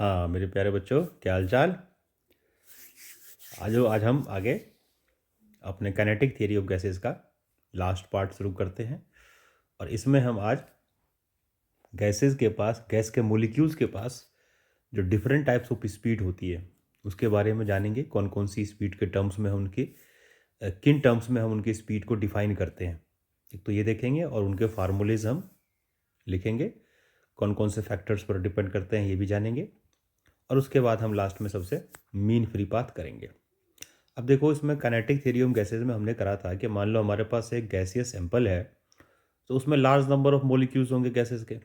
हाँ मेरे प्यारे बच्चों, क्या हाल चाल। आज हम आगे अपने काइनेटिक थियरी ऑफ गैसेस का लास्ट पार्ट शुरू करते हैं। और इसमें हम आज गैसेस के पास, गैस के मोलिक्यूल्स के पास जो डिफरेंट टाइप्स ऑफ स्पीड होती है उसके बारे में जानेंगे। कौन कौन सी स्पीड के टर्म्स में हम उनकी किन टर्म्स में हम उनकी स्पीड को डिफाइन करते हैं, एक तो ये देखेंगे। और उनके फार्मूलेज हम लिखेंगे, कौन कौन से फैक्टर्स पर डिपेंड करते हैं ये भी जानेंगे। और उसके बाद हम लास्ट में सबसे मीन फ्री पाथ करेंगे। अब देखो, इसमें काइनेटिक थ्योरी ऑफ गैसेज में हमने करा था कि मान लो हमारे पास एक गैसियस सैंपल है, तो उसमें लार्ज नंबर ऑफ मोलिक्यूल्स होंगे गैसेस के।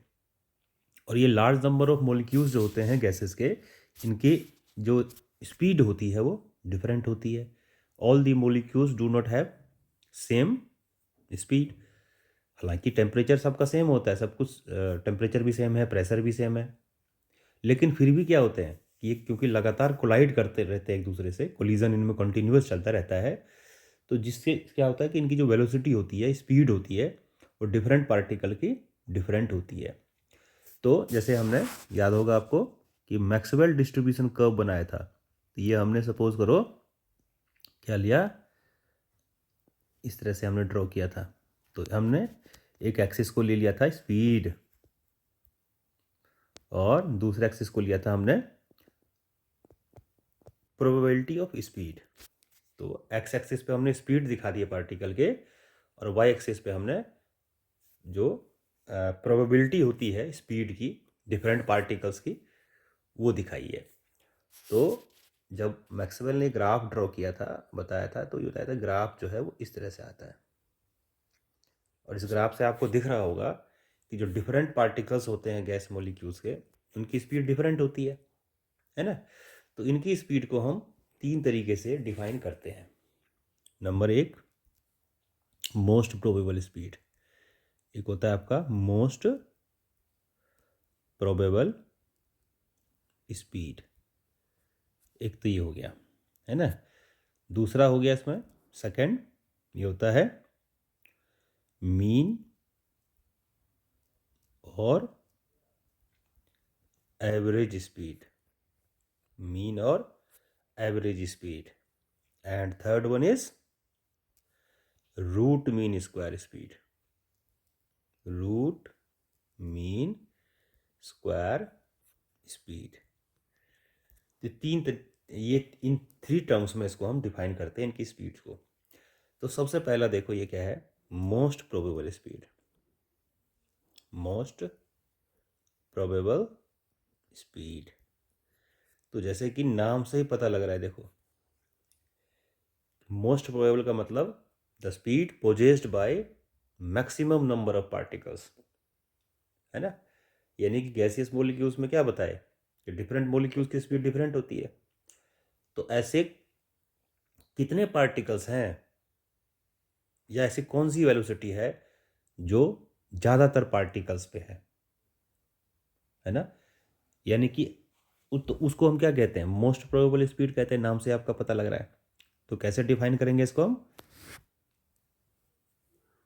और ये लार्ज नंबर ऑफ मोलिक्यूल्स जो होते हैं गैसेस के, इनकी जो स्पीड होती है वो डिफरेंट होती है। All the molecules do not have same speed. हालांकि टेम्परेचर सबका सेम होता है, सब कुछ टेम्परेचर भी सेम है, प्रेशर भी सेम है, लेकिन फिर भी क्या होते हैं कि ये क्योंकि लगातार कोलाइड करते रहते हैं एक दूसरे से, कोलिजन इनमें कंटिन्यूअस चलता रहता है, तो जिससे क्या होता है कि इनकी जो वेलोसिटी होती है, स्पीड होती है, वो डिफरेंट पार्टिकल की डिफरेंट होती है। तो जैसे हमने, याद होगा आपको कि मैक्सवेल डिस्ट्रीब्यूशन कर्व बनाया था, तो ये हमने सपोज करो क्या लिया, इस तरह से हमने ड्रॉ किया था। तो हमने एक एक्सिस को ले लिया था स्पीड, और दूसरे एक्सिस को लिया था हमने प्रोबेबिलिटी ऑफ स्पीड। तो एक्स एक्सिस पे हमने स्पीड दिखा दी है पार्टिकल के, और वाई एक्सिस पे हमने जो प्रोबेबिलिटी होती है स्पीड की डिफरेंट पार्टिकल्स की, वो दिखाई है। तो जब मैक्सवेल ने ग्राफ ड्रॉ किया था, बताया था, तो ये बताया था ग्राफ जो है वो इस तरह से आता है। और इस ग्राफ से आपको दिख रहा होगा कि जो डिफरेंट पार्टिकल्स होते हैं गैस मॉलिक्यूल्स के, उनकी स्पीड डिफरेंट होती है ना। तो इनकी स्पीड को हम तीन तरीके से डिफाइन करते हैं। नंबर एक, मोस्ट प्रोबेबल स्पीड। एक होता है आपका मोस्ट प्रोबेबल स्पीड, एक तो ये हो गया, है ना। दूसरा हो गया इसमें सेकंड, ये होता है मीन और एवरेज स्पीड, मीन और average speed. And third one is root mean square speed, root mean square speed. ये इन थ्री टर्म्स में इसको हम डिफाइन करते हैं, इनकी स्पीड को। तो सबसे पहला देखो ये क्या है, most probable speed. Most probable speed, तो जैसे कि नाम से ही पता लग रहा है, देखो मोस्ट प्रोबेबल का मतलब the speed possessed by maximum number of particles, है ना। यानी कि गैसियस मॉलिक्यूल्स में क्या बताए कि डिफरेंट मॉलिक्यूल्स की स्पीड डिफरेंट होती है। तो ऐसे कितने पार्टिकल्स हैं, या ऐसी कौन सी वेलोसिटी है जो ज़्यादातर पार्टिकल्स पे है ना। यानी कि तो उसको हम क्या कहते हैं, मोस्ट प्रोबेबल स्पीड कहते हैं, नाम से आपका पता लग रहा है। तो कैसे डिफाइन करेंगे इसको हम,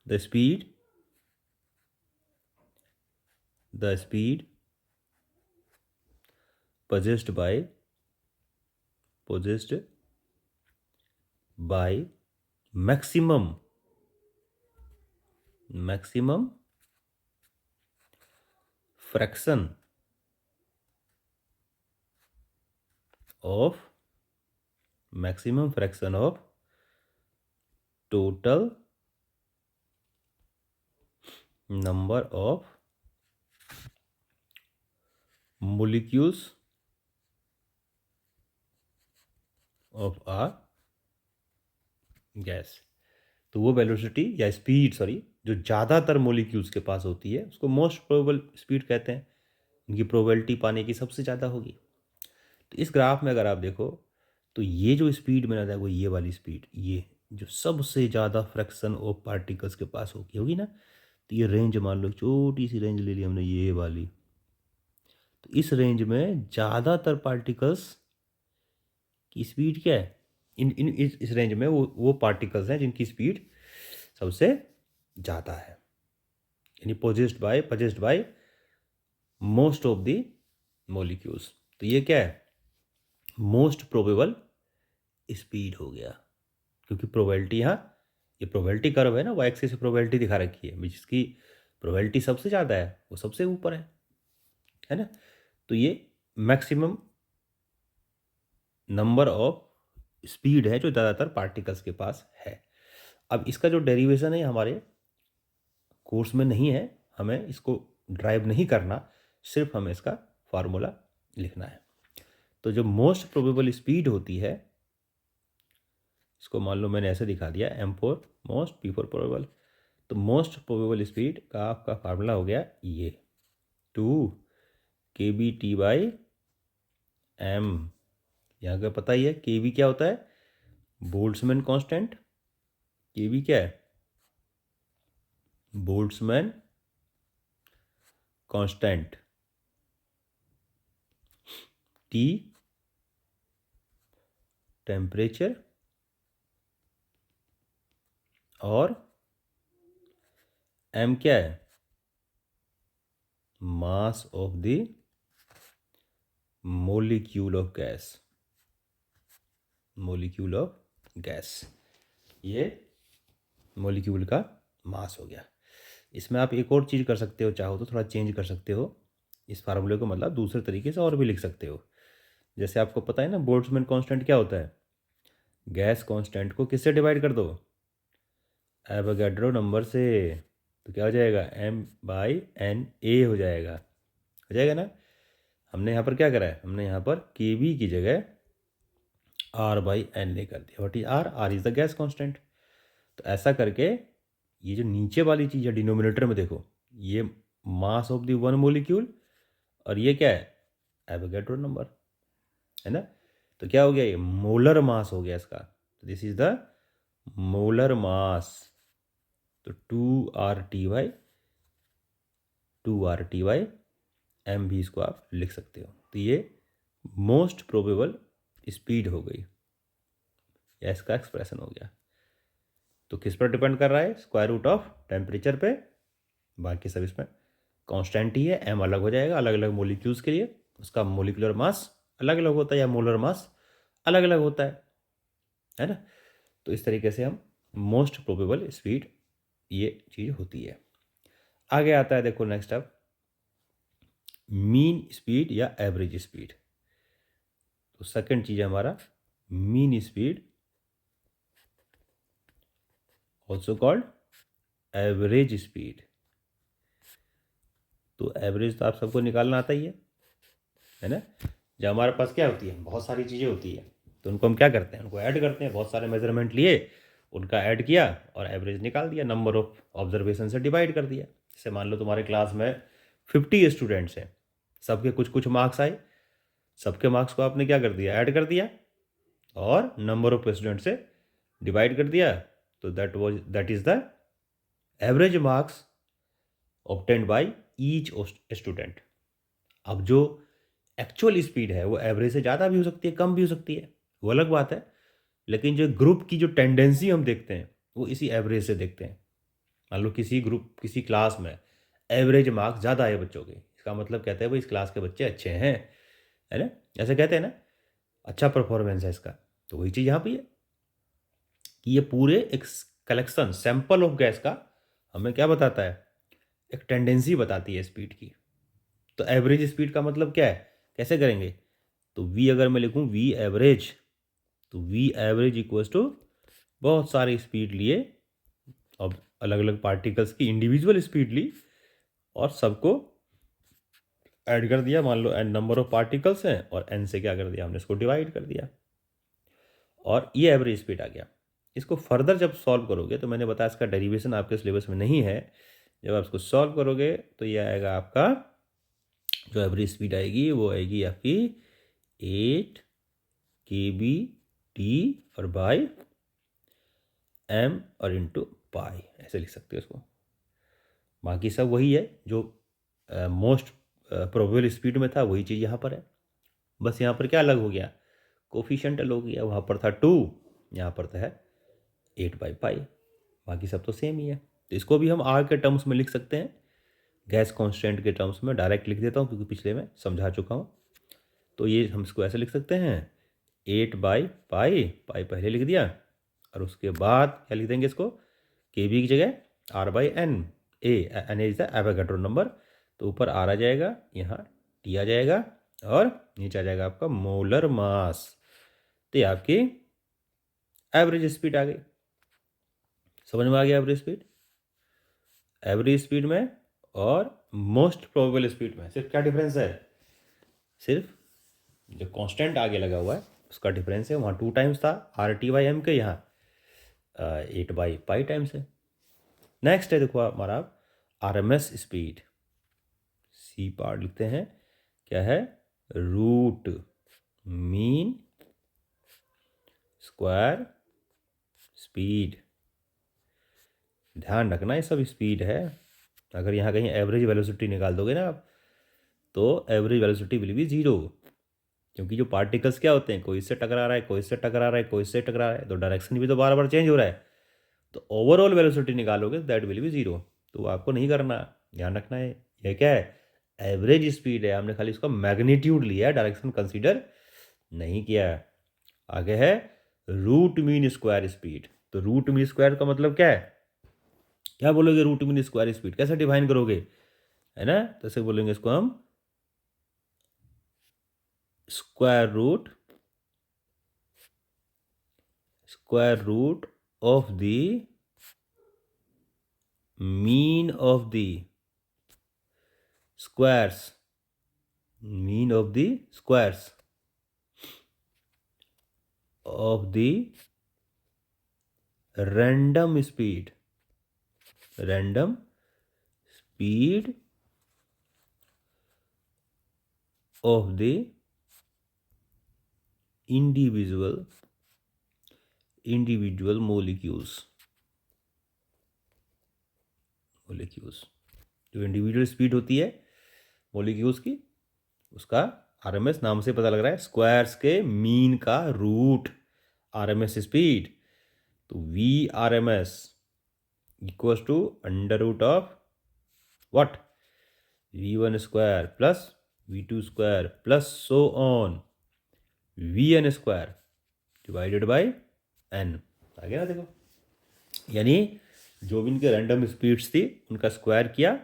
the speed possessed by maximum fraction of total number of molecules of a gas. तो वो वेलोसिटी या स्पीड, सॉरी, जो ज़्यादातर मोलिक्यूल्स के पास होती है उसको मोस्ट प्रोबेबल स्पीड कहते हैं। इनकी प्रोबेबिलिटी पाने की सबसे ज़्यादा होगी। तो इस ग्राफ में अगर आप देखो, तो ये जो स्पीड में आता है वो ये वाली स्पीड, ये जो सबसे ज़्यादा फ्रैक्शन ऑफ पार्टिकल्स के पास होगी ना। तो ये रेंज मान लो, छोटी सी रेंज ले ली हमने ये वाली। तो इस रेंज में ज़्यादातर पार्टिकल्स की स्पीड क्या है, इस रेंज में वो पार्टिकल्स हैं जिनकी स्पीड सबसे ज़्यादा है, यानी possessed by most of the molecules. तो ये क्या है, मोस्ट प्रोबेबल स्पीड हो गया, क्योंकि प्रोबेबिलिटी यहाँ, ये प्रोबेबिलिटी कर्व है ना, वाई एक्सिस से प्रोबेबिलिटी दिखा रखी है, जिसकी प्रोबेबिलिटी सबसे ज़्यादा है वो सबसे ऊपर है ना। तो ये मैक्सिमम नंबर ऑफ स्पीड है जो ज़्यादातर पार्टिकल्स के पास है। अब इसका जो डेरिवेशन है हमारे कोर्स में नहीं है, हमें इसको ड्राइव नहीं करना, सिर्फ हमें इसका फार्मूला लिखना है। तो जो मोस्ट प्रोबेबल स्पीड होती है, इसको मान लो मैंने ऐसे दिखा दिया, M for most, P for probable. तो मोस्ट प्रोबेबल स्पीड का आपका फार्मूला हो गया ये 2 kBT/m। यहाँ का पता ही है kb क्या होता है, बोल्ट्जमैन कांस्टेंट। kb क्या है, बोल्ट्जमैन कांस्टेंट। T टेम्परेचर और m क्या है, mass of the molecule of gas, molecule of gas, ये मोलिक्यूल का मास हो गया। इसमें आप एक और चीज़ कर सकते हो, चाहो तो थोड़ा चेंज कर सकते हो इस फार्मूले को, मतलब दूसरे तरीके से और भी लिख सकते हो। जैसे आपको पता है ना, बोल्ट्जमैन कांस्टेंट क्या होता है, गैस कांस्टेंट को किससे डिवाइड कर दो, एवोगैड्रो नंबर से, तो क्या हो जाएगा, m/na हो जाएगा, हो जाएगा ना। हमने यहाँ पर क्या करा है, हमने यहाँ पर kb की जगह r/na कर दिया। What is r is the gas constant. तो ऐसा करके ये जो नीचे वाली चीज़ है डिनोमिनेटर में देखो, ये mass of the one molecule, और ये क्या है, एवोगैड्रो नंबर, है ना। तो क्या हो गया, ये मोलर मास हो गया इसका। तो this is the molar mass. तो 2RT/m भी इसको आप लिख सकते हो। तो ये मोस्ट प्रोबेबल स्पीड हो गई, या इसका एक्सप्रेशन हो गया। तो किस पर डिपेंड कर रहा है, स्क्वायर रूट ऑफ टेम्परेचर पे, बाकी सब इसमें कांस्टेंट ही है। m अलग हो जाएगा अलग अलग मोलिक्यूल्स के लिए, उसका मोलिकुलर मास अलग अलग होता है या मोलर मास अलग अलग होता है ना। तो इस तरीके से हम मोस्ट प्रोबेबल स्पीड, ये चीज़ होती है। आगे आता है देखो नेक्स्ट अब, मीन स्पीड या एवरेज स्पीड। तो सेकंड चीज़ है हमारा mean speed, also called average speed. तो एवरेज तो आप सबको निकालना आता ही है ना। जब हमारे पास क्या होती है, बहुत सारी चीज़ें होती है, तो उनको हम क्या करते हैं, उनको ऐड करते हैं। बहुत सारे मेजरमेंट लिए, उनका ऐड किया और एवरेज निकाल दिया, नंबर ऑफ ऑब्जर्वेशन से डिवाइड कर दिया। जैसे मान लो तुम्हारे क्लास में 50 स्टूडेंट्स हैं, सबके कुछ कुछ मार्क्स आए, सबके मार्क्स को आपने क्या कर दिया, ऐड कर दिया और नंबर ऑफ स्टूडेंट से डिवाइड कर दिया। तो that is the average marks obtained by each student. अब जो एक्चुअल स्पीड है वो एवरेज से ज़्यादा भी हो सकती है, कम भी हो सकती है, वो अलग बात है। लेकिन जो ग्रुप की जो टेंडेंसी हम देखते हैं वो इसी एवरेज से देखते हैं। मान लो किसी ग्रुप, किसी क्लास में एवरेज मार्क्स ज़्यादा आए बच्चों के, इसका मतलब कहते हैं भाई इस क्लास के बच्चे अच्छे हैं, है ना। ऐसे कहते हैं ना, अच्छा परफॉर्मेंस है इसका। तो वही चीज़ यहाँ पे है कि ये पूरे एक कलेक्शन, सैंपल ऑफ गैस का हमें क्या बताता है, एक टेंडेंसी बताती है स्पीड की। तो एवरेज स्पीड का मतलब क्या है, कैसे करेंगे, तो वी अगर मैं लिखूँ वी एवरेज, तो वी एवरेज इक्वल्स टू बहुत सारी स्पीड लिए, अब अलग अलग पार्टिकल्स की इंडिविजुअल स्पीड ली और सबको ऐड कर दिया। मान लो n नंबर ऑफ पार्टिकल्स हैं और n से क्या कर दिया, हमने इसको डिवाइड कर दिया और ये एवरेज स्पीड आ गया। इसको फर्दर जब सॉल्व करोगे, तो मैंने बताया इसका डेरिवेशन आपके सिलेबस में नहीं है, जब आप इसको सॉल्व करोगे तो ये आएगा आपका, जो एवरेज स्पीड आएगी वो आएगी आपकी 8 kBT और बाय m और इंटू पाई, ऐसे लिख सकते हो इसको। बाकी सब वही है जो मोस्ट प्रोबेबल स्पीड में था, वही चीज़ यहाँ पर है। बस यहाँ पर क्या अलग हो गया, कोफिशिएंट अलग हो गया, वहाँ पर था 2, यहाँ पर है 8/पाई। बाकी सब तो सेम ही है। तो इसको भी हम आर के टर्म्स में लिख सकते हैं, गैस कांस्टेंट के टर्म्स में डायरेक्ट लिख देता हूँ क्योंकि पिछले में समझा चुका हूँ। तो ये हम इसको ऐसे लिख सकते हैं 8/पाई, पाई पहले लिख दिया, और उसके बाद क्या लिख देंगे इसको, के बी की जगह R/N, N is the Avogadro number, तो ऊपर आर आ जाएगा, यहाँ टी आ जाएगा, और नीचे आ जाएगा आपका मोलर मास। तो ये आपकी एवरेज स्पीड आ गई। समझ में आ गया एवरेज स्पीड? एवरेज स्पीड में और मोस्ट प्रोबेबल स्पीड में सिर्फ क्या डिफरेंस है, सिर्फ जो कांस्टेंट आगे लगा हुआ है उसका डिफरेंस है। वहाँ 2 टाइम्स था RT/M के, यहाँ 8/पाई टाइम्स है। नेक्स्ट है देखो हमारा RMS स्पीड, सी पार्ट लिखते हैं, क्या है, रूट मीन स्क्वायर स्पीड। ध्यान रखना ये सब स्पीड है, अगर यहाँ कहीं एवरेज वेलोसिटी निकाल दोगे ना आप, तो एवरेज वेलोसिटी विल बी 0, क्योंकि जो पार्टिकल्स क्या होते हैं, कोई इससे टकरा रहा है, कोई इससे टकरा रहा है, कोई इससे टकरा रहा है, तो डायरेक्शन भी तो बार बार चेंज हो रहा है, तो ओवरऑल वेलोसिटी निकालोगे दैट विल बी 0। तो आपको नहीं करना, ध्यान रखना है ये क्या है, एवरेज स्पीड है, हमने खाली इसका मैग्नीट्यूड लिया है, डायरेक्शन कंसीडर नहीं किया है। आगे है रूट मीन स्क्वायर स्पीड। तो रूट मीन स्क्वायर का मतलब क्या है, क्या बोलोगे, रूट मीन स्क्वायर स्पीड कैसे डिफाइन करोगे, है ना, तो ऐसे बोलेंगे इसको हम square root of the mean of the squares, mean of the squares of the random speed of the individual molecules। जो इंडिविजुअल स्पीड होती है मोलिक्यूल्स की, उसका RMS नाम से पता लग रहा है, स्क्वायर्स के मीन का रूट RMS स्पीड। तो VRMS equals to under root of what, V1 square plus V2 square plus so on VN square divided by N। आ गया ना, देखो, यानी जो भी इनके रैंडम स्पीड्स थी उनका स्क्वायर किया,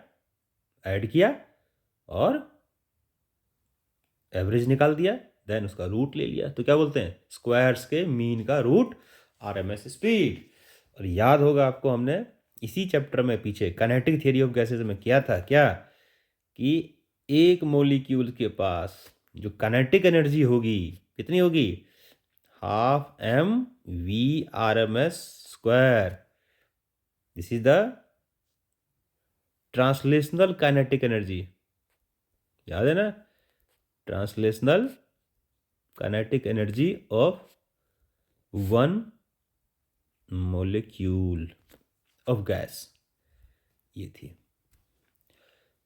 ऐड किया, और एवरेज निकाल दिया, देन उसका रूट ले लिया, तो क्या बोलते हैं, स्क्वायर्स के मीन का रूट RMS स्पीड। और याद होगा आपको, हमने इसी चैप्टर में पीछे काइनेटिक थ्योरी ऑफ गैसेस में किया था क्या, कि एक मोलिक्यूल के पास जो काइनेटिक एनर्जी होगी कितनी होगी, 12 mv/RMS square. This is the translational kinetic energy, याद है ना, translational kinetic energy of 1 molecule of gas, ये थी।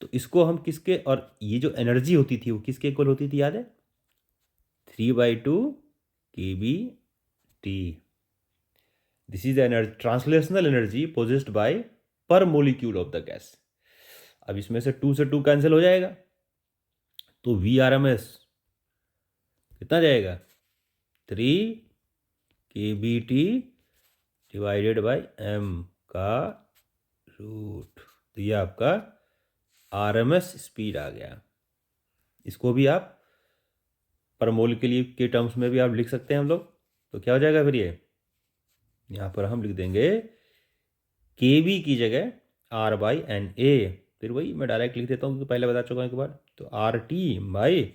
तो इसको हम किसके, और ये जो एनर्जी होती थी वो किसके इक्वल होती थी, याद है, 3/2 kBT। This is the translational energy possessed by पर मोलिक्यूल ऑफ द गैस। अब इसमें से 2 से 2 कैंसिल हो जाएगा, तो VRMS कितना जाएगा, 3 kBT डिवाइडेड बाय M का रूट। तो ये आपका RMS स्पीड आ गया। इसको भी आप पर मोल के लिए के टर्म्स में भी आप लिख सकते हैं हम लोग। तो क्या हो जाएगा फिर, ये यहाँ पर हम लिख देंगे KB की जगह R/NA। फिर वही मैं डायरेक्ट लिख देता हूँ क्योंकि पहले बता चुका हूँ एक बार। तो RT बाई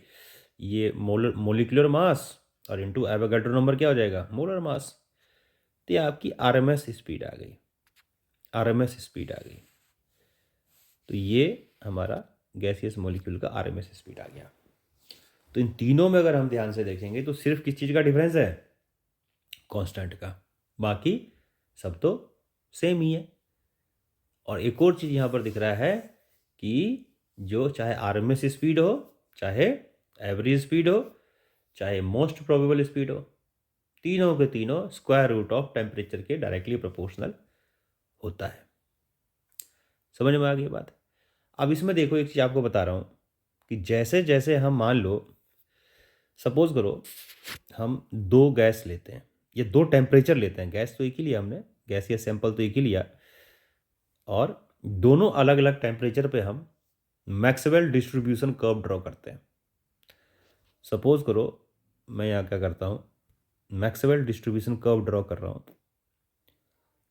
ये मोलिकुलर मास और इनटू एवोगाड्रो नंबर क्या हो जाएगा, मोलर मास। तो ये आपकी RMS स्पीड आ गई, RMS स्पीड आ गई। तो ये हमारा गैसियस मॉलिक्यूल का RMS स्पीड आ गया। तो इन तीनों में अगर हम ध्यान से देखेंगे तो सिर्फ किस चीज़ का डिफरेंस है, कांस्टेंट का, बाकी सब तो सेम ही है। और एक और चीज़ यहाँ पर दिख रहा है कि जो चाहे RMS स्पीड हो, चाहे एवरेज स्पीड हो, चाहे मोस्ट प्रोबेबल स्पीड हो, तीनों के तीनों स्क्वायर रूट ऑफ टेम्परेचर के डायरेक्टली प्रोपोर्शनल होता है। समझ में आ गई बात। अब इसमें देखो एक चीज़ आपको बता रहा हूँ कि जैसे जैसे हम मान लो सपोज करो हम दो गैस लेते हैं या दो टेम्परेचर लेते हैं, गैस तो एक ही लिया हमने, गैस या सैंपल तो एक ही लिया, और दोनों अलग अलग टेम्परेचर पे हम मैक्सवेल डिस्ट्रीब्यूशन कर्व ड्रॉ करते हैं। सपोज करो मैं यहाँ क्या करता हूँ, मैक्सवेल डिस्ट्रीब्यूशन कर्व ड्रॉ कर रहा हूँ।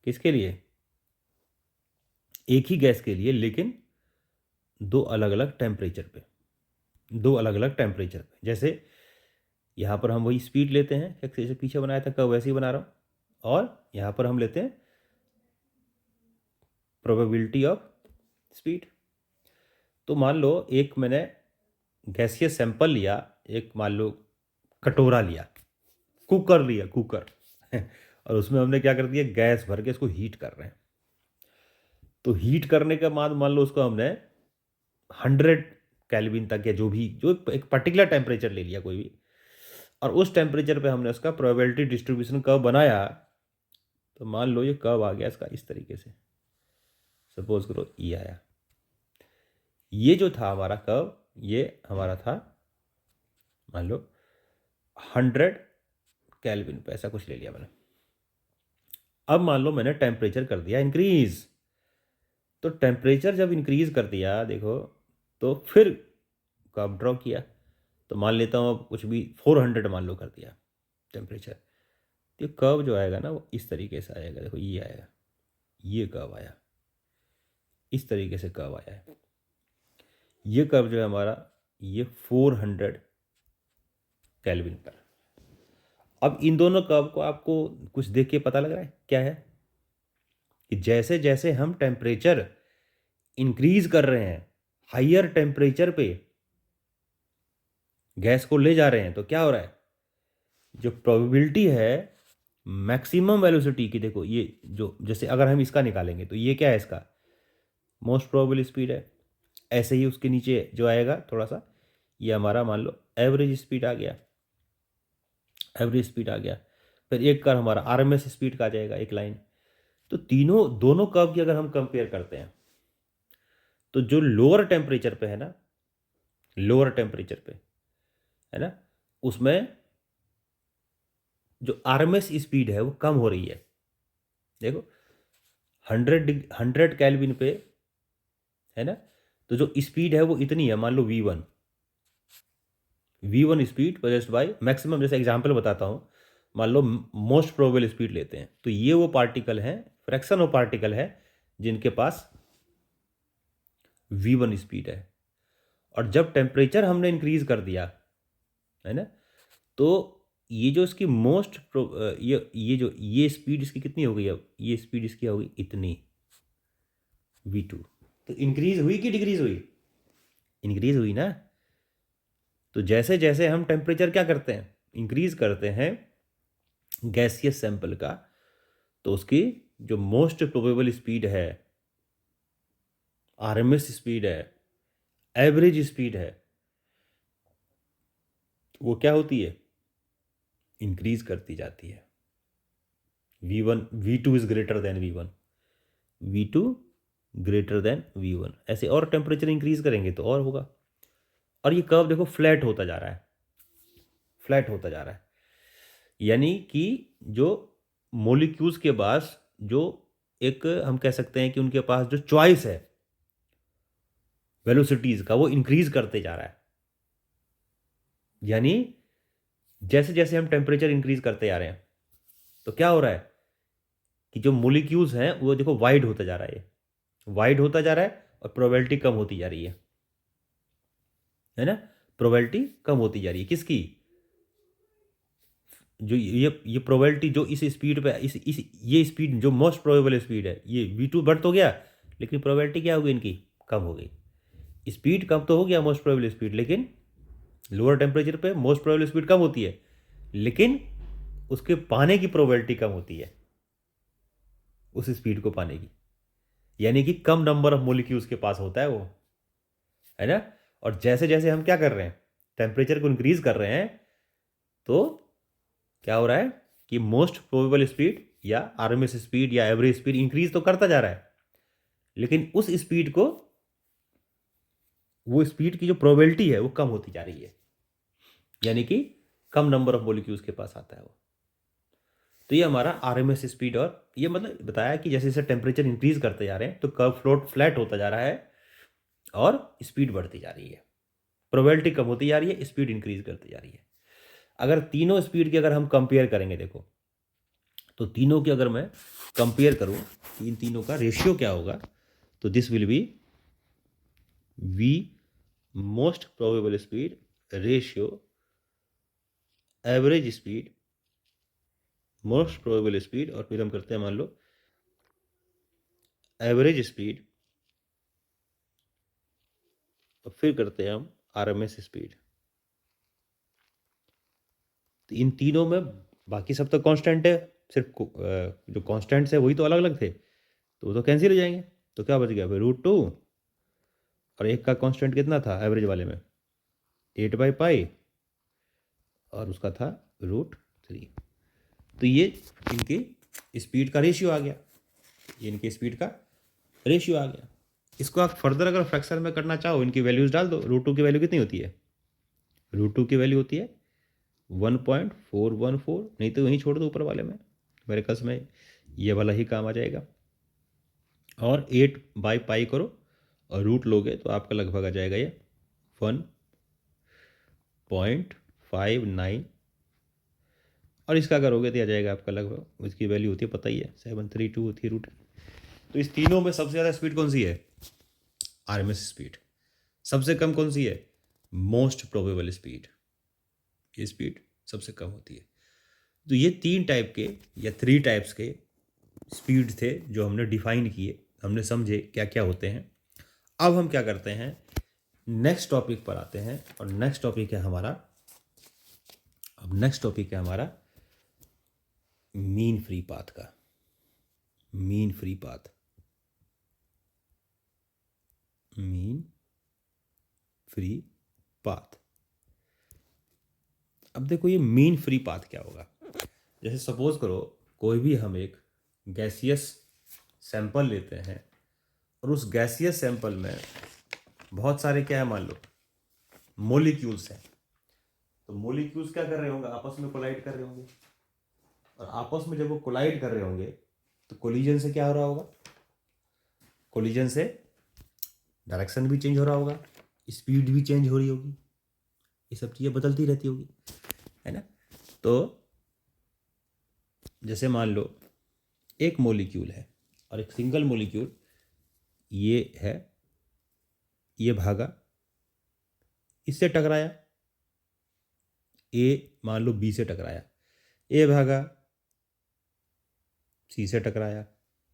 किसके लिए? एक ही गैस के लिए, लेकिन दो अलग अलग टेम्परेचर पे, दो अलग अलग टेम्परेचर पे। जैसे यहाँ पर हम वही स्पीड लेते हैं, जैसे पीछे बनाया था कर्व वैसे ही बना रहा हूँ, और यहाँ पर हम लेते हैं प्रोबेबिलिटी ऑफ स्पीड। तो मान लो एक मैंने गैसियस सैंपल लिया, एक मान लो कटोरा लिया, कुकर लिया, कुकर और उसमें हमने क्या कर दिया, गैस भर के इसको हीट कर रहे हैं। तो हीट करने के बाद मान लो उसको हमने 100 केल्विन तक या जो भी, जो एक पर्टिकुलर टेम्परेचर ले लिया कोई भी, और उस टेम्परेचर पे हमने उसका प्रोबेबिलिटी डिस्ट्रीब्यूशन कर्व बनाया। तो मान लो ये कर्व आ गया इसका इस तरीके से, सपोज करो ये आया। ये जो था हमारा कर्व, ये हमारा था मान लो 100 केल्विन पे, ऐसा कुछ ले लिया मैंने। अब मान लो मैंने टेम्परेचर कर दिया इंक्रीज। तो टेम्परेचर जब इंक्रीज कर दिया देखो, तो फिर कर्व ड्रॉ किया। तो मान लेता हूँ अब कुछ भी 400 मान लो कर दिया टेम्परेचर। तो कर्व जो आएगा ना वो इस तरीके से आएगा, देखो ये आएगा, ये कर्व आया, इस तरीके से कर्व आया है। ये कर्व जो है हमारा, ये 400 केल्विन पर। अब इन दोनों कर्व को आपको कुछ देख के पता लग रहा है क्या है, कि जैसे जैसे हम टेम्परेचर इंक्रीज कर रहे हैं, हायर टेम्परेचर पे गैस को ले जा रहे हैं, तो क्या हो रहा है, जो प्रोबेबिलिटी है मैक्सिमम वेलोसिटी की, देखो ये जो, जैसे अगर हम इसका निकालेंगे तो ये क्या है, इसका मोस्ट प्रोबेबल स्पीड है। ऐसे ही उसके नीचे जो आएगा थोड़ा सा, ये हमारा मान लो एवरेज स्पीड आ गया, एवरेज स्पीड आ गया। फिर एक कर्व हमारा आरएमएस स्पीड का आ जाएगा, एक लाइन। तो तीनों दोनों कर्व की अगर हम कंपेयर करते हैं, तो जो लोअर टेम्परेचर पे है ना, लोअर टेम्परेचर पे है ना, उसमें जो आरएमएस स्पीड है वो कम हो रही है। देखो 100 केल्विन पे है ना, तो जो स्पीड है वो इतनी है, मान लो V1 speed possessed by maximum. जैसे एग्जांपल बताता हूँ, मान लो मोस्ट प्रोबेबल स्पीड लेते हैं, तो ये वो पार्टिकल हैं, फ्रैक्शन ऑफ पार्टिकल है जिनके पास V1 स्पीड है। और जब टेम्परेचर हमने इंक्रीज कर दिया है ना, तो ये जो इसकी मोस्ट ये जो ये स्पीड इसकी कितनी हो गई, अब ये स्पीड इसकी हो गई इतनी, V2। तो इंक्रीज हुई कि डिक्रीज हुई? इंक्रीज हुई ना। तो जैसे जैसे हम टेम्परेचर क्या करते हैं, इंक्रीज करते हैं गैसियस सैंपल का, तो उसकी जो मोस्ट प्रोबेबल स्पीड है, आरएमएस स्पीड है, एवरेज स्पीड है, वो क्या होती है, इंक्रीज करती जाती है। V2 is greater than V1, V2 greater than V1। ऐसे और टेम्परेचर इंक्रीज करेंगे तो और होगा। और ये कर्व देखो फ्लैट होता जा रहा है, फ्लैट होता जा रहा है। यानी कि जो मोलिक्यूल्स के पास जो एक, हम कह सकते हैं कि उनके पास जो चॉइस है वेलोसिटीज का, वो इंक्रीज करते जा रहा है। यानी जैसे जैसे हम टेम्परेचर इंक्रीज करते जा रहे हैं, तो क्या हो रहा है कि जो मोलिक्यूल्स हैं वो देखो वाइड होता जा रहा है, वाइड होता जा रहा है, और प्रोबेबिलिटी कम होती जा रही है ना। प्रोबेबिलिटी कम होती जा रही है किसकी, जो ये प्रोबेबिलिटी जो इस स्पीड पे, इस ये स्पीड जो मोस्ट प्रोबेबल स्पीड है, ये V2 बढ़ तो गया, लेकिन प्रोबेबिलिटी क्या हो गई इनकी, कम हो गई। स्पीड कम तो हो गया मोस्ट प्रोबेबल स्पीड, लेकिन लोअर टेम्परेचर पे मोस्ट प्रोबेबल स्पीड कम होती है, लेकिन उसके पाने की प्रोबेबिलिटी कम होती है, उस स्पीड को पाने की। यानी कि कम नंबर ऑफ मोलिक्यूल्स के पास होता है वो, है ना। और जैसे जैसे हम क्या कर रहे हैं, टेम्परेचर को इंक्रीज कर रहे हैं, तो क्या हो रहा है कि मोस्ट प्रोबेबल स्पीड या आरएमएस स्पीड या एवरेज स्पीड इंक्रीज तो करता जा रहा है, लेकिन उस स्पीड को, वो स्पीड की जो प्रोबेबिलिटी है वो कम होती जा रही है। यानी कि कम नंबर ऑफ मॉलिक्यूल्स के पास आता है वो। तो ये हमारा आरएमएस स्पीड, और ये मतलब बताया कि जैसे जैसे टेम्परेचर इंक्रीज करते जा रहे हैं तो कर्व फ्लोट फ्लैट होता जा रहा है और स्पीड बढ़ती जा रही है, प्रोबेबिलिटी कम होती जा रही है, स्पीड इंक्रीज करती जा रही है। अगर तीनों स्पीड की अगर हम कंपेयर करेंगे, देखो तो तीनों की अगर मैं कंपेयर करूं, इन तीनों का रेशियो क्या होगा, तो this will be V most probable speed ratio average speed most probable speed, और फिर हम करते हैं मान लो एवरेज स्पीड, और फिर करते हैं हम आरएमएस स्पीड। तो इन तीनों में बाकी सब तो कांस्टेंट है, सिर्फ जो कांस्टेंट्स है वही तो अलग अलग थे, तो वो तो कैंसिल हो जाएंगे। तो क्या बच गया फिर √2, और एक का कांस्टेंट कितना था एवरेज वाले में 8/π, और उसका था √3। तो ये इनकी स्पीड का रेशियो आ गया, ये इनकी स्पीड का रेशियो आ गया। इसको आप फर्दर अगर फ्रैक्शन में करना चाहो, इनकी वैल्यूज डाल दो। √2 की वैल्यू कितनी होती है, √2 की वैल्यू होती है 1.414, नहीं तो वहीं छोड़ दो ऊपर वाले में, मेरे कस में ये वाला ही काम आ जाएगा। और 8/π करो और रूट लोगे तो आपका लगभग आ जाएगा ये 1.59, और इसका करोगे तो आ जाएगा आपका लगभग, इसकी वैल्यू होती है पता ही है 732 होती है √। तो इस तीनों में सबसे ज़्यादा स्पीड कौन सी है, आरएमएस स्पीड। सबसे कम कौन सी है, मोस्ट प्रोबेबल स्पीड, ये स्पीड सबसे कम होती है। तो ये 3 टाइप के या 3 टाइप्स के स्पीड थे जो हमने डिफाइन किए, हमने समझे क्या क्या होते हैं। अब हम क्या करते हैं, नेक्स्ट टॉपिक पर आते हैं, और नेक्स्ट टॉपिक है हमारा, अब नेक्स्ट टॉपिक है हमारा मीन फ्री पाथ का। Mean free path, mean free path. अब देखो ये मीन फ्री पाथ क्या होगा। जैसे सपोज करो कोई भी हम एक गैसियस सैंपल लेते हैं, और उस गैसियस सैंपल में बहुत सारे क्या है मान लो मोलिक्यूल्स हैं। तो मोलिक्यूल्स क्या कर रहे होंगे, आपस में कोलाइड कर रहे होंगे, और आपस में जब वो कोलाइड कर रहे होंगे तो कोलिजन से क्या हो रहा होगा, कोलिजन से डायरेक्शन भी चेंज हो रहा होगा, स्पीड भी चेंज हो रही होगी, ये सब चीज़ें बदलती रहती होगी, है ना। तो जैसे मान लो एक मोलिक्यूल है और एक सिंगल मोलिक्यूल ये है, ये भागा, इससे टकराया, ए मान लो बी से टकराया, ए भागा सी से टकराया,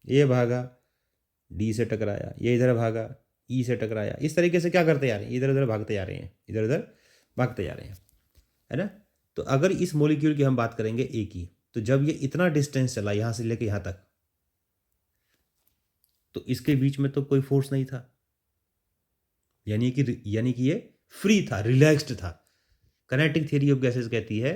ए भागा डी से टकराया, ये इधर भागा ई से टकराया। इस तरीके से क्या करते जा रहे हैं, इधर उधर भागते जा रहे हैं, इधर उधर भागते जा रहे हैं, है ना। तो अगर इस मॉलिक्यूल की हम बात करेंगे ए की, तो जब ये इतना डिस्टेंस चला यहाँ से लेके यहाँ तक, तो इसके बीच में तो कोई फोर्स नहीं था, यानी कि ये फ्री था, रिलैक्स्ड था। काइनेटिक थ्योरी ऑफ गैसेस कहती है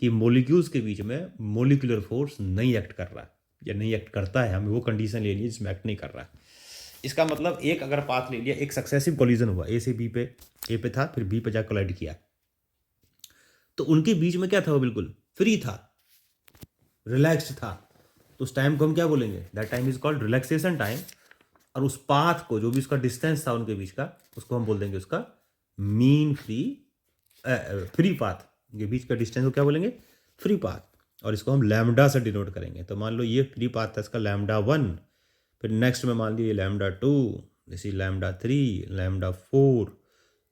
कि मॉलिक्यूल्स के बीच में मॉलिक्यूलर फोर्स नहीं एक्ट कर रहा, या नहीं एक्ट करता है, हमें वो कंडीशन ले ली जिसमें एक्ट नहीं कर रहा। इसका मतलब एक अगर पाथ ले लिया, एक सक्सेसिव कोलिजन हुआ, ए से बी पे, ए पे था फिर बी पे जाकर कोलाइड किया, तो उनके बीच में क्या था, वो बिल्कुल फ्री था, रिलैक्स्ड था। तो उस टाइम को हम क्या बोलेंगे, that time is called relaxation time. और उस पाथ को, जो भी उसका डिस्टेंस था उनके बीच का, उसको हम बोल देंगे उसका मीन फ्री पाथ। के बीच का डिस्टेंस को क्या बोलेंगे, फ्री पाथ, और इसको हम लैम्डा से डिनोट करेंगे। तो मान लो ये फ्री पाथ था, इसका λ1, फिर नेक्स्ट में मान लीजिए λ2, जैसे λ3, λ4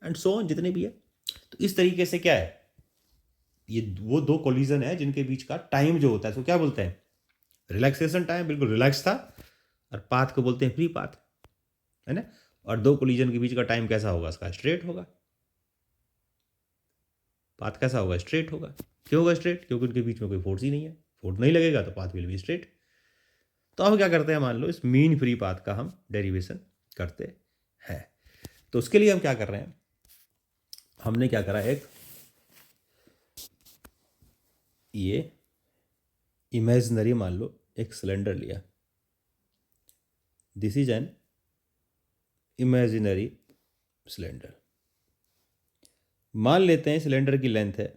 एंड सो ऑन, जितने भी है। तो इस तरीके से क्या है, ये वो 2 कोलिजन है जिनके बीच का टाइम जो होता है उसको क्या बोलते हैं, रिलैक्सेशन टाइम, बिल्कुल रिलैक्स था, और पाथ को बोलते हैं फ्री पाथ, है ना। और 2 कोलिजन के बीच का टाइम कैसा होगा, इसका स्ट्रेट होगा, पाथ कैसा होगा, स्ट्रेट होगा। क्यों होगा स्ट्रेट, क्योंकि उनके बीच में कोई फोर्स ही नहीं है, फोर्स नहीं लगेगा तो पाथ विल बी स्ट्रेट। तो अब क्या करते हैं, मान लो इस मीन फ्री पाथ का हम डेरिवेशन करते हैं। तो उसके लिए हम क्या कर रहे हैं, हमने क्या करा, एक ये इमेजिनरी मान लो एक सिलेंडर लिया, this is an imaginary cylinder. मान लेते हैं सिलेंडर की लेंथ है,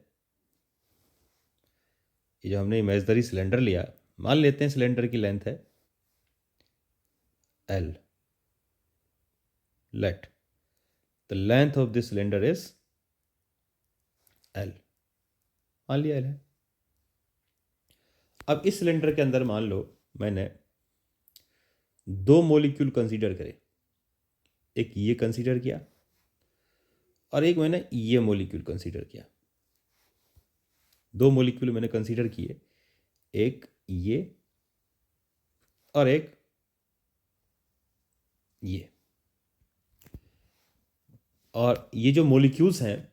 ये जो हमने इमेजिनरी सिलेंडर लिया, मान लेते हैं सिलेंडर की लेंथ है L. Let the length of this cylinder is L. मान लिया L है। अब इस सिलेंडर के अंदर मान लो मैंने दो मॉलिक्यूल कंसीडर करे, एक ये कंसीडर किया और एक मैंने ये मॉलिक्यूल कंसीडर किया। दो मॉलिक्यूल मैंने कंसीडर किए, एक ये और एक ये। और ये जो मॉलिक्यूल्स हैं,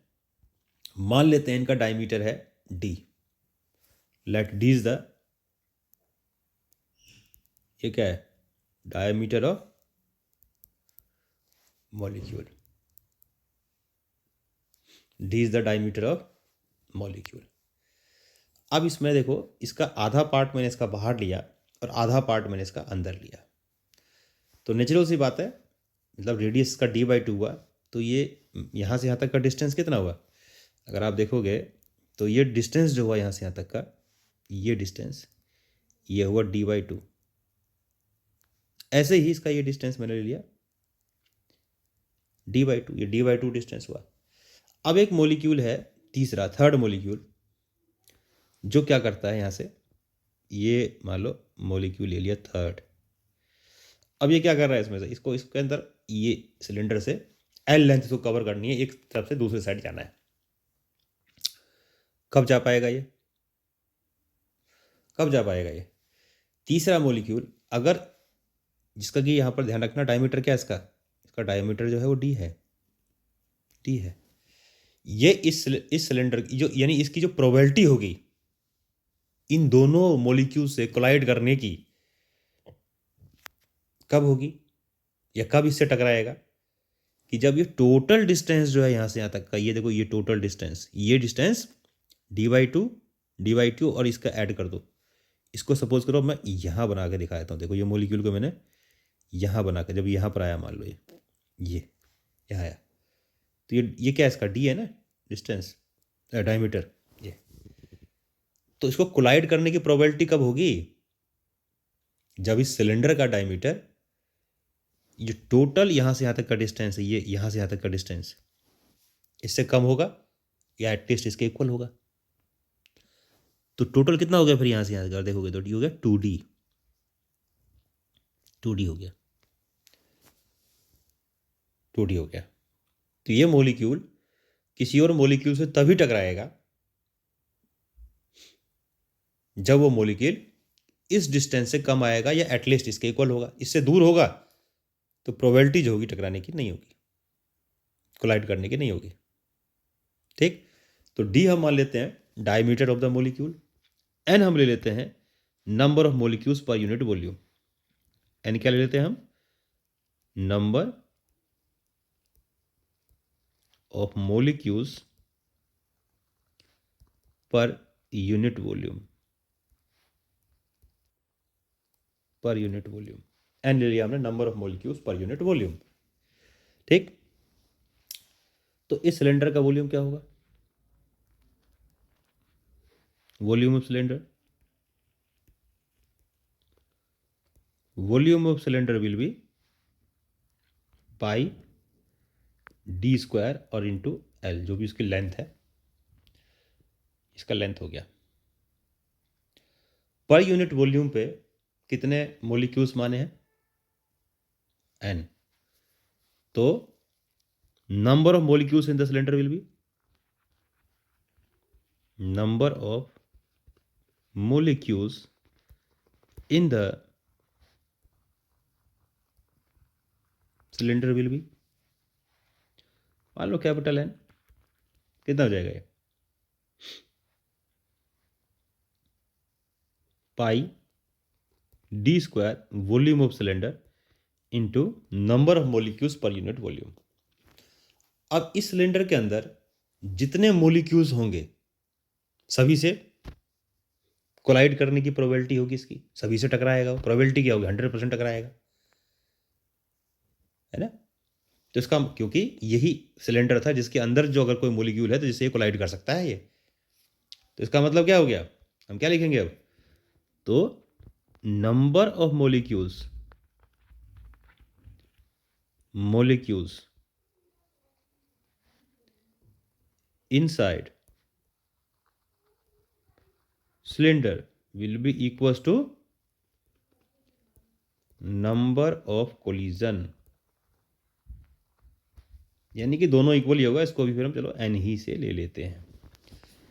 मान लेते हैं इनका डायमीटर है d। Let d is the, ये क्या है, diameter of molecule. d is the diameter of molecule. अब इसमें देखो, इसका आधा पार्ट मैंने इसका बाहर लिया और आधा पार्ट मैंने इसका अंदर लिया, तो नेचुरल सी बात है, मतलब रेडियस का d/2 हुआ, तो ये यहाँ से यहाँ तक का डिस्टेंस कितना हुआ, अगर आप देखोगे तो ये डिस्टेंस जो हुआ यहाँ से यहाँ तक का, ये डिस्टेंस ये हुआ d/2। ऐसे ही इसका ये डिस्टेंस मैंने ले लिया d/2, ये d/2 डिस्टेंस हुआ। अब एक मॉलिक्यूल है तीसरा, थर्ड मॉलिक्यूल, जो क्या करता है, यहाँ से ये मान लो मॉलिक्यूल ले लिया थर्ड। अब ये क्या कर रहा है, इसमें से इसको इसके अंदर ये सिलेंडर से L लेंथ इसको कवर करनी है, एक तरफ से दूसरी साइड जाना है। कब जा पाएगा ये, कब जा पाएगा ये तीसरा मॉलिक्यूल, अगर जिसका कि यहाँ पर ध्यान रखना डायमीटर क्या है इसका, इसका डायमीटर जो है वो d है, d है। ये इस सिलेंडर की जो, यानी इसकी जो प्रोबेबिलिटी होगी इन दोनों मॉलिक्यूल से कोलाइड करने की, कब होगी या कब इससे टकराएगा, कि जब ये टोटल डिस्टेंस जो है यहाँ से यहाँ तक का, ये देखो ये टोटल डिस्टेंस, ये डिस्टेंस d/2 और इसका ऐड कर दो। इसको सपोज करो मैं यहाँ बना के दिखा देता हूँ। देखो ये मॉलिक्यूल को मैंने यहाँ बना के, जब यहाँ पर आया मान लो ये यहाँ आया, तो ये क्या है, इसका d है ना डिस्टेंस, डायमीटर ये। तो इसको कोलाइड करने की प्रोबेबिलिटी कब होगी, जब इस सिलेंडर का डायमीटर, ये टोटल यहाँ से यहाँ तक का डिस्टेंस है, ये यहाँ से यहाँ तक का डिस्टेंस इससे कम होगा या एटलीस्ट इसके इक्वल होगा। तो टोटल कितना हो गया फिर यहाँ से यहाँ तक देखोगे तो डी हो गया 2d, 2d हो गया, 2d हो गया। तो ये मॉलिक्यूल किसी और मॉलिक्यूल से तभी टकराएगा जब वो मॉलिक्यूल इस डिस्टेंस से कम आएगा या एटलीस्ट इसके इक्वल होगा। इससे दूर होगा तो प्रोबेबिलिटी जो होगी टकराने की नहीं होगी, कोलाइड करने की नहीं होगी। ठीक, तो डी हम मान लेते हैं diameter of the molecule, n हम ले लेते हैं number of molecules per unit volume. N क्या ले लेते हैं हम, number of molecules per unit volume, per unit volume. N ले लिया हमने number of molecules per unit volume. ठीक, तो इस सिलेंडर का वॉल्यूम क्या होगा, volume of cylinder, volume of cylinder will be pi d square और इंटू एल, जो भी उसकी लेंथ है, इसका लेंथ हो गया। पर यूनिट वॉल्यूम पे कितने मॉलिक्यूल्स माने हैं, n, तो number of molecules in the cylinder will B number of molecules in the cylinder will be, मान लो कैपिटल एन, कितना हो जाएगा ये, pi D square volume of cylinder into number of molecules per unit volume. अब इस cylinder के अंदर जितने मॉलिक्यूल्स होंगे सभी से कोलाइड करने की प्रोबेबिलिटी होगी, इसकी सभी से टकराएगा। प्रोबेबिलिटी क्या होगी, 100% टकराएगा, है ना। तो इसका, क्योंकि यही सिलेंडर था जिसके अंदर जो अगर कोई मोलिक्यूल है तो जिससे ये कोलाइड कर सकता है ये, तो इसका मतलब क्या हो गया, हम क्या लिखेंगे अब, तो number of molecules inside cylinder will be equals to number of collision, यानी कि दोनों इक्वल ही होगा, इसको भी फिर हम चलो n ही से ले लेते हैं।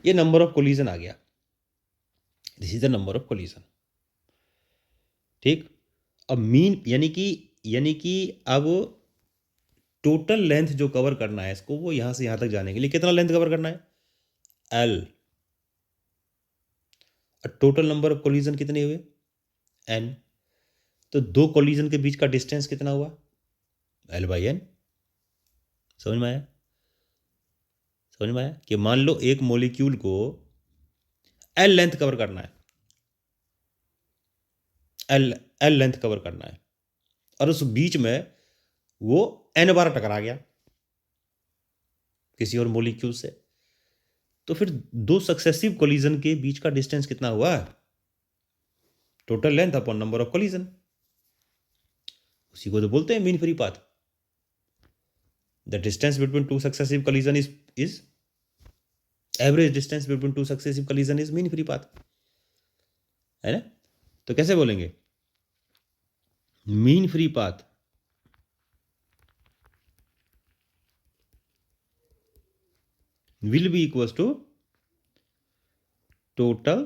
ये नंबर ऑफ कोलिजन आ गया, this is the number of collision. ठीक, अब मीन यानी कि अब टोटल लेंथ जो कवर करना है इसको, वो यहां से यहां तक जाने के लिए कितना लेंथ कवर करना है, L। Total number of collision कितने हुए, n। तो दो कोलिजन के बीच का डिस्टेंस कितना हुआ, L/n। समझ में आया, समझ में आया कि मान लो एक मॉलिक्यूल को L लेंथ कवर करना है, L लेंथ कवर करना है, और उस बीच में वो n बार टकरा गया किसी और मॉलिक्यूल से, तो फिर दो सक्सेसिव कोलिजन के बीच का डिस्टेंस कितना हुआ, total length upon number of collision. उसी को तो बोलते हैं mean free path. The distance between two successive collision is average distance between two successive collision is mean free path, है ना। तो कैसे बोलेंगे, mean free path will be equals to total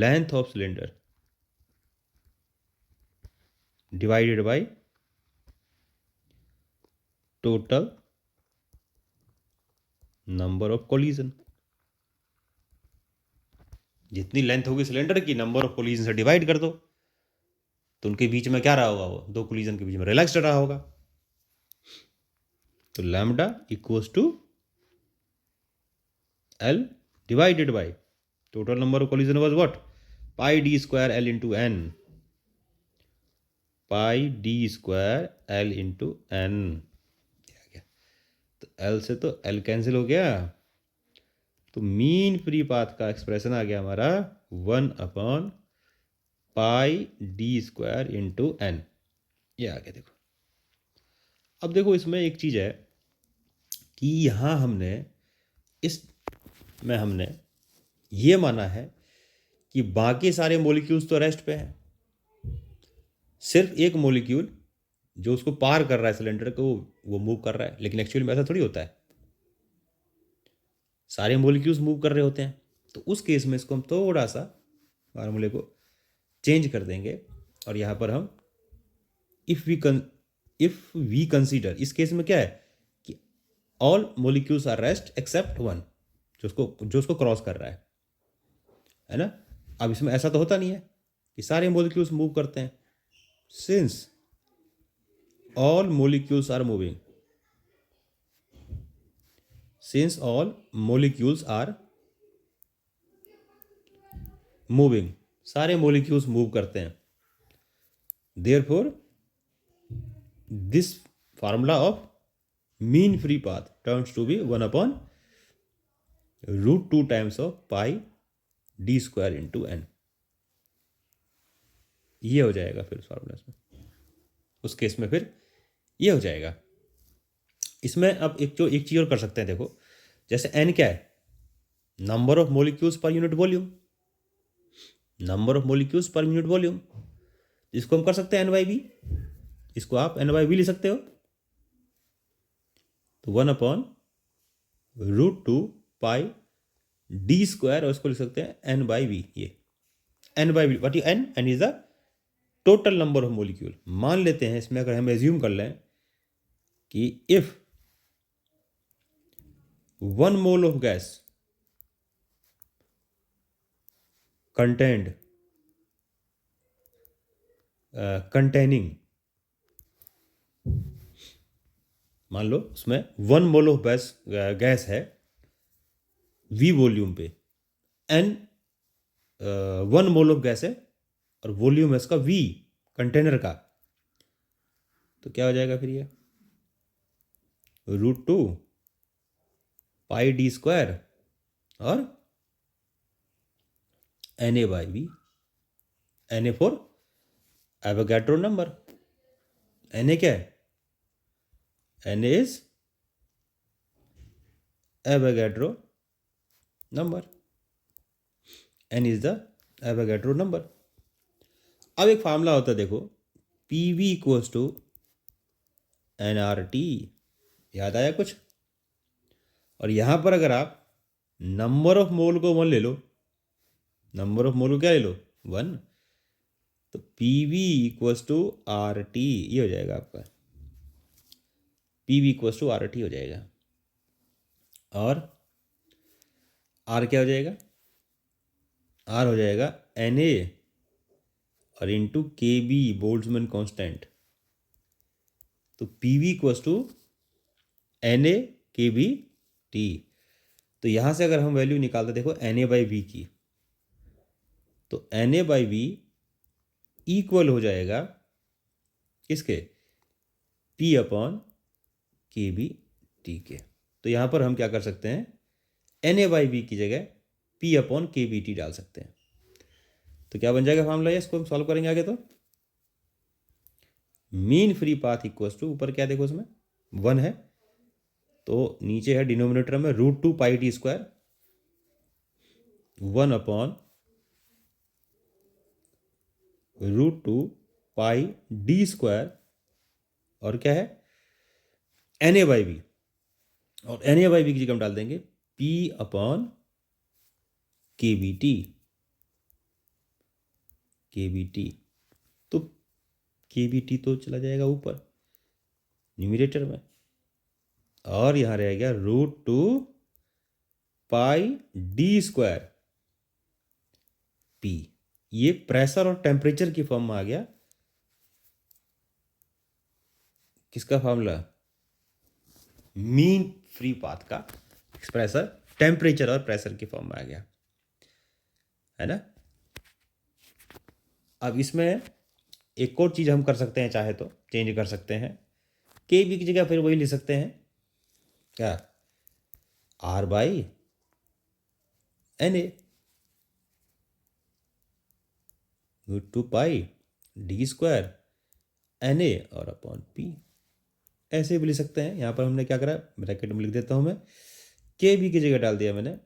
length of cylinder divided by total number of collision। जितनी length होगी cylinder की, number of collision से divide कर दो, तो उनके बीच में क्या रहा होगा, वो दो कोलिजन के बीच में रिलैक्स्ड रहा होगा। तो lambda equals to L divided by total number of collision was what, pi D square L into N, pi D square L into N. तो L से तो L कैंसिल हो गया, तो मीन फ्री पाथ का एक्सप्रेशन आ गया हमारा 1/पाई डी स्क्वायर इंटू एन, ये आ गया। देखो, अब देखो इसमें एक चीज़ है कि यहाँ हमने हमने ये माना है कि बाकी सारे मॉलिक्यूल्स तो रेस्ट पे हैं, सिर्फ एक मॉलिक्यूल जो उसको पार कर रहा है सिलेंडर को, वो मूव कर रहा है। लेकिन एक्चुअली में ऐसा थोड़ी होता है, सारे मॉलिक्यूल्स मूव कर रहे होते हैं। तो उस केस में इसको हम थोड़ा सा फार्मूले को चेंज कर देंगे, और यहाँ पर हम इफ वी कंसीडर, इस केस में क्या है कि all molecules are rest except one, जो उसको क्रॉस कर रहा है ना। अब इसमें ऐसा तो होता नहीं है कि सारे मॉलिक्यूल्स मूव करते हैं, since all molecules are moving, since all molecules are moving, सारे molecules मूव करते हैं, therefore this formula of mean free path turns to be 1/√2 times of pi d square into n। ये हो जाएगा फिर formula में, उस केस में फिर ये हो जाएगा। इसमें अब एक चीज़ और कर सकते हैं, देखो जैसे n क्या है, नंबर ऑफ मोलिक्यूल्स पर unit volume, number of molecules पर यूनिट वॉल्यूम, इसको हम कर सकते हैं n/v, इसको आप n/v लिख सकते हो। तो 1/√2 पाई डी स्क्वायर, और इसको लिख सकते हैं n/v। ये n/v what is n, n is the total number of molecule. मान लेते हैं इसमें अगर हम एज्यूम कर लें कि if 1 mole of gas containing, मान लो उसमें 1 mole of गैस है V वॉल्यूम पे, N 1 mole of गैस है और वॉल्यूम है इसका V कंटेनर का, तो क्या हो जाएगा फिर ये √2 पाई डी स्क्वायर और Na/V, Na for Avogadro number. Na क्या है? Na is Avogadro number, n is the Avogadro number. अब एक फार्मूला होता है देखो, PV इक्वल्स टू nRT, याद आया कुछ? और यहां पर अगर आप नंबर ऑफ मोल को 1 ले लो, नंबर ऑफ मोल को क्या ले लो? 1, तो PV इक्वल्स टू RT, ये हो जाएगा आपका, PV इक्वल्स टू RT हो जाएगा। और R क्या हो जाएगा? R हो जाएगा Na और इंटू KB बोल्ट्जमैन कांस्टेंट। तो PV equals to Na KB T। तो यहां से अगर हम वैल्यू निकालते देखो Na/V की, तो Na/V इक्वल हो जाएगा किसके? P/KB/T के। तो यहां पर हम क्या कर सकते हैं, Na/V की जगह P/KB/T डाल सकते हैं। तो क्या बन जाएगा फॉर्मूला? इसको हम सॉल्व करेंगे आगे। तो mean free path equals to, ऊपर क्या देखो उसमें 1 है, तो नीचे है डिनोमिनेटर में √2 पाई डी स्क्वायर 1/√2 पाई डी स्क्वायर, और क्या है? Na/V, और Na/V की जगह हम डाल देंगे P/KBT। तो KBT तो चला जाएगा ऊपर न्यूमरेटर में, और यहां रहेगा √2 पाई डी स्क्वायर P। ये प्रेशर और टेम्परेचर की फॉर्म में आ गया। किसका फॉर्मूला? मीन फ्री पाथ का एक्सप्रेशन टेम्परेचर और प्रेशर की फॉर्म में आ गया, है ना। अब इसमें एक और चीज हम कर सकते हैं, चाहे तो चेंज कर सकते हैं। KB की जगह फिर वही लिख सकते हैं, क्या? R/Na √2 पाई डी स्क्वायर Na और अपॉन P, ऐसे भी लिख सकते हैं। यहां पर हमने क्या करा, ब्रैकेट में लिख देता हूं मैं, KB की जगह डाल दिया मैंने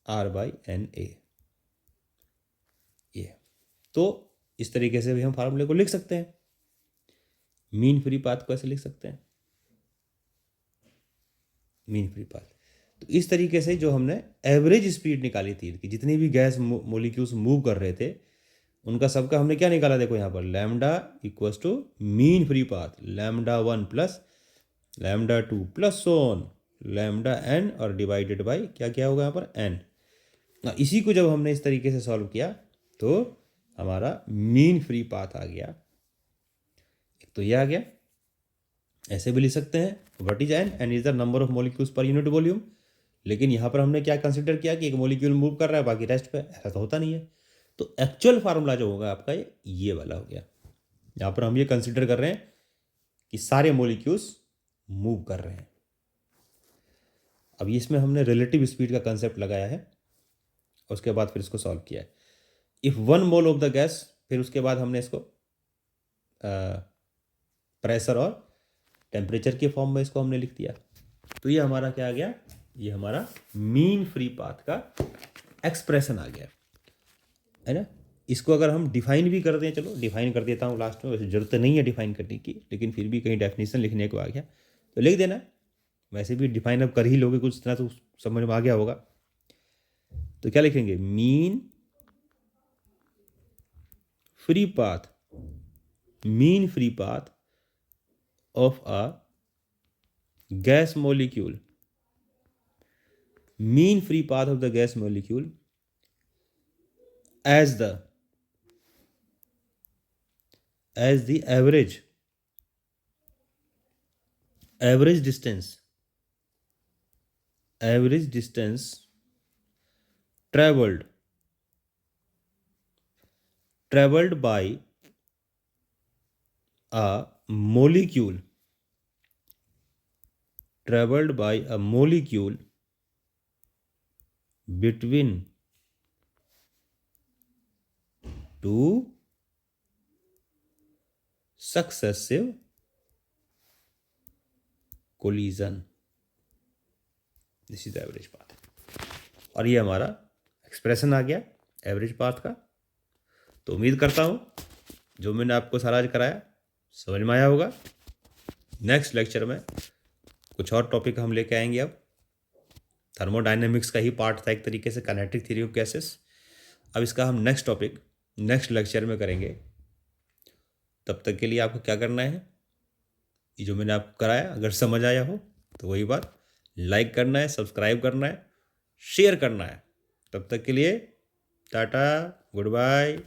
R/Na। ये तो इस तरीके से भी हम फार्मूले को लिख सकते हैं। मीन फ्री पाथ को ऐसे लिख सकते हैं, मीन फ्री पाथ। तो इस तरीके से जो हमने एवरेज स्पीड निकाली थी कि जितनी भी गैस मोलिक्यूल्स मूव कर रहे थे, उनका सबका हमने क्या निकाला? देखो यहाँ पर lambda equals to mean free path, λ1 plus λ2 plus so on λn, और डिवाइडेड बाई क्या क्या होगा यहाँ पर n। इसी को जब हमने इस तरीके से सॉल्व किया तो हमारा मीन फ्री पाथ आ गया। एक तो ये आ गया। ऐसे भी लिख सकते हैं, what is n is the number of molecules per unit volume. लेकिन यहाँ पर हमने क्या कंसिडर किया कि एक मॉलिक्यूल मूव कर रहा है, बाकी रेस्ट पे, ऐसा तो होता नहीं है। तो एक्चुअल फार्मूला जो होगा आपका ये वाला हो गया। यहाँ पर हम ये कंसिडर कर रहे हैं कि सारे मॉलिक्यूल्स मूव कर रहे हैं। अब इसमें हमने रिलेटिव स्पीड का कंसेप्ट लगाया है, उसके बाद फिर इसको सॉल्व किया है। If 1 mole of the gas, फिर उसके बाद हमने इसको प्रेशर और टेम्परेचर के फॉर्म में इसको हमने लिख दिया। तो ये हमारा क्या आ गया? ये हमारा मीन फ्री पाथ का एक्सप्रेशन आ गया, है ना। इसको अगर हम डिफाइन भी कर दें, चलो डिफाइन कर देता हूँ लास्ट में, वैसे जरूरत नहीं है डिफाइन करने की, लेकिन फिर भी कहीं डेफिनेशन लिखने को आ गया तो लिख देना। वैसे भी डिफाइन अब कर ही लोगे, कुछ इतना तो समझ में आ गया होगा। तो क्या लिखेंगे? Mean free path, mean free path of a gas molecule, mean free path of the gas molecule as the average distance traveled by a molecule traveled by a molecule between two successive collision. This is average path. और ये हमारा expression आ गया average path का. तो उम्मीद करता हूँ जो मैंने आपको सारा आज कराया समझ में आया होगा. नेक्स्ट लेक्चर में कुछ और टॉपिक हम लेके आएंगे. अब थर्मोडायनेमिक्स का ही पार्ट था एक तरीके से, काइनेटिक थ्योरी ऑफ गैसेस. अब इसका हम नेक्स्ट टॉपिक नेक्स्ट लेक्चर में करेंगे. तब तक के लिए आपको क्या करना है, ये जो मैंने आपको कराया अगर समझ आया हो तो वही बात, लाइक करना है, सब्सक्राइब करना है, शेयर करना है. तब तक के लिए टाटा, गुड बाय.